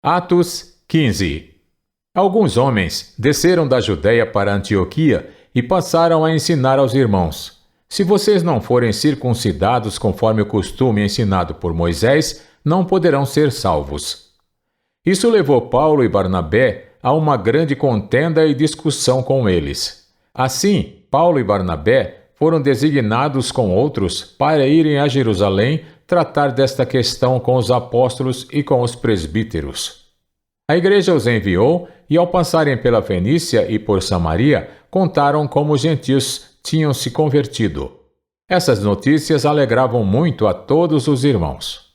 Atos 15. Alguns homens desceram da Judéia para Antioquia e passaram a ensinar aos irmãos: se vocês não forem circuncidados conforme o costume ensinado por Moisés, não poderão ser salvos. Isso levou Paulo e Barnabé a uma grande contenda e discussão com eles. Assim, Paulo e Barnabé foram designados com outros para irem a Jerusalém tratar desta questão com os apóstolos e com os presbíteros. A igreja os enviou e, ao passarem pela Fenícia e por Samaria, contaram como os gentios tinham se convertido. Essas notícias alegravam muito a todos os irmãos.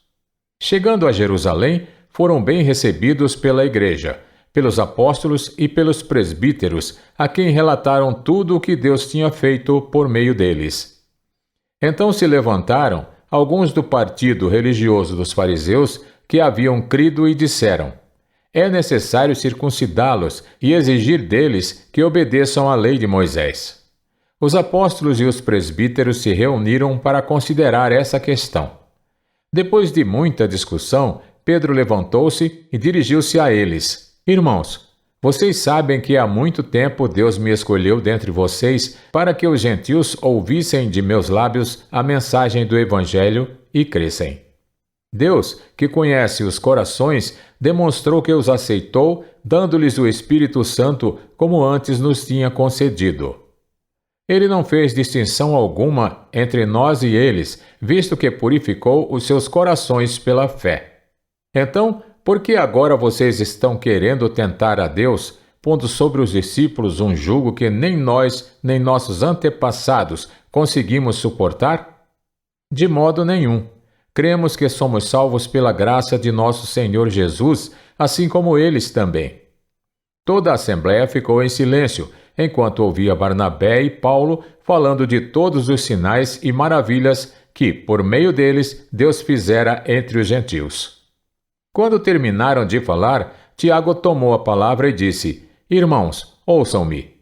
Chegando a Jerusalém, foram bem recebidos pela igreja, pelos apóstolos e pelos presbíteros, a quem relataram tudo o que Deus tinha feito por meio deles. Então se levantaram alguns do partido religioso dos fariseus que haviam crido e disseram: é necessário circuncidá-los e exigir deles que obedeçam à lei de Moisés. Os apóstolos e os presbíteros se reuniram para considerar essa questão. Depois de muita discussão, Pedro levantou-se e dirigiu-se a eles: irmãos, vocês sabem que há muito tempo Deus me escolheu dentre vocês para que os gentios ouvissem de meus lábios a mensagem do Evangelho e crescem. Deus, que conhece os corações, demonstrou que os aceitou, dando-lhes o Espírito Santo, como antes nos tinha concedido. Ele não fez distinção alguma entre nós e eles, visto que purificou os seus corações pela fé. Então, por que agora vocês estão querendo tentar a Deus, pondo sobre os discípulos um jugo que nem nós, nem nossos antepassados conseguimos suportar? De modo nenhum. Cremos que somos salvos pela graça de nosso Senhor Jesus, assim como eles também. Toda a assembleia ficou em silêncio, enquanto ouvia Barnabé e Paulo falando de todos os sinais e maravilhas que, por meio deles, Deus fizera entre os gentios. Quando terminaram de falar, Tiago tomou a palavra e disse: irmãos, ouçam-me.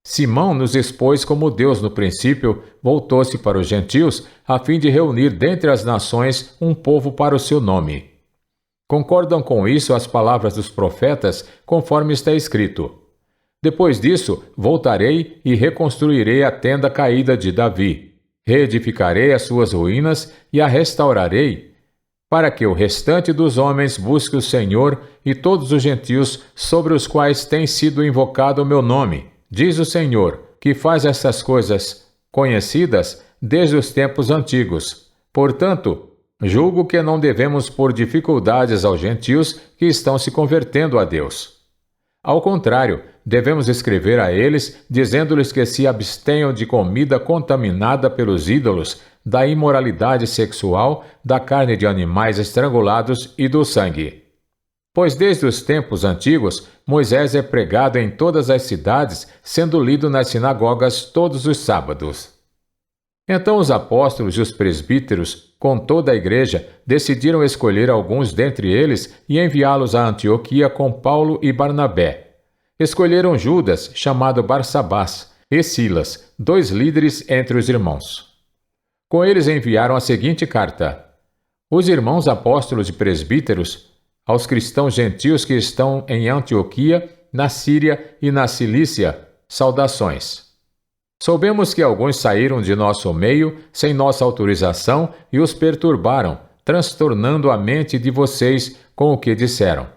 Simão nos expôs como Deus no princípio voltou-se para os gentios a fim de reunir dentre as nações um povo para o seu nome. Concordam com isso as palavras dos profetas, conforme está escrito: depois disso, voltarei e reconstruirei a tenda caída de Davi. Reedificarei as suas ruínas e a restaurarei, para que o restante dos homens busque o Senhor e todos os gentios sobre os quais tem sido invocado o meu nome, diz o Senhor, que faz essas coisas conhecidas desde os tempos antigos. Portanto, julgo que não devemos pôr dificuldades aos gentios que estão se convertendo a Deus. Ao contrário, devemos escrever a eles, dizendo-lhes que se abstenham de comida contaminada pelos ídolos, da imoralidade sexual, da carne de animais estrangulados e do sangue. Pois desde os tempos antigos, Moisés é pregado em todas as cidades, sendo lido nas sinagogas todos os sábados. Então os apóstolos e os presbíteros, com toda a igreja, decidiram escolher alguns dentre eles e enviá-los a Antioquia com Paulo e Barnabé. Escolheram Judas, chamado Barsabás, e Silas, 2 líderes entre os irmãos. Com eles enviaram a seguinte carta: os irmãos apóstolos e presbíteros, aos cristãos gentios que estão em Antioquia, na Síria e na Cilícia, saudações. Soubemos que alguns saíram de nosso meio sem nossa autorização e os perturbaram, transtornando a mente de vocês com o que disseram.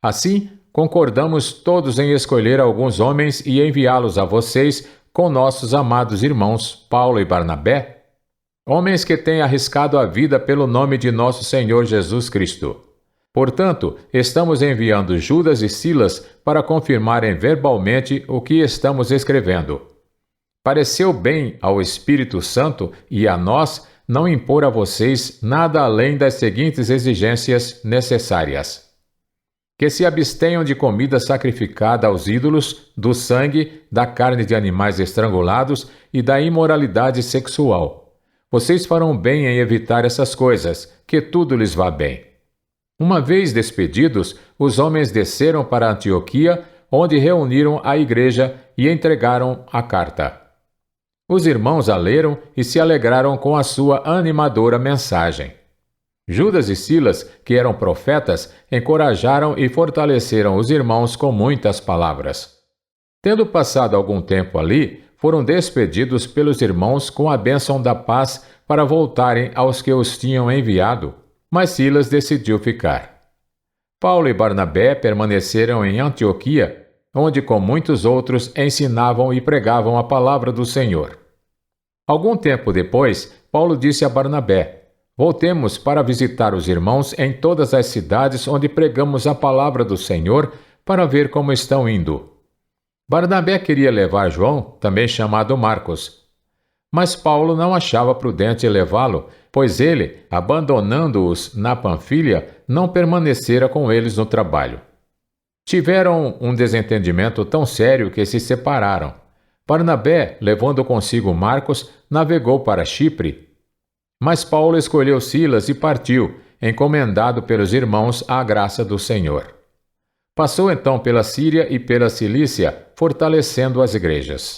Assim, concordamos todos em escolher alguns homens e enviá-los a vocês com nossos amados irmãos Paulo e Barnabé, homens que têm arriscado a vida pelo nome de nosso Senhor Jesus Cristo. Portanto, estamos enviando Judas e Silas para confirmarem verbalmente o que estamos escrevendo. Pareceu bem ao Espírito Santo e a nós não impor a vocês nada além das seguintes exigências necessárias: que se abstenham de comida sacrificada aos ídolos, do sangue, da carne de animais estrangulados e da imoralidade sexual. Vocês farão bem em evitar essas coisas, que tudo lhes vá bem. Uma vez despedidos, os homens desceram para Antioquia, onde reuniram a igreja e entregaram a carta. Os irmãos a leram e se alegraram com a sua animadora mensagem. Judas e Silas, que eram profetas, encorajaram e fortaleceram os irmãos com muitas palavras. Tendo passado algum tempo ali, foram despedidos pelos irmãos com a bênção da paz para voltarem aos que os tinham enviado, mas Silas decidiu ficar. Paulo e Barnabé permaneceram em Antioquia, onde com muitos outros ensinavam e pregavam a palavra do Senhor. Algum tempo depois, Paulo disse a Barnabé: "Voltemos para visitar os irmãos em todas as cidades onde pregamos a palavra do Senhor, para ver como estão indo." Barnabé queria levar João, também chamado Marcos. Mas Paulo não achava prudente levá-lo, pois ele, abandonando-os na Panfilha, não permanecera com eles no trabalho. Tiveram um desentendimento tão sério que se separaram. Barnabé, levando consigo Marcos, navegou para Chipre. Mas Paulo escolheu Silas e partiu, encomendado pelos irmãos à graça do Senhor. Passou então pela Síria e pela Cilícia, fortalecendo as igrejas.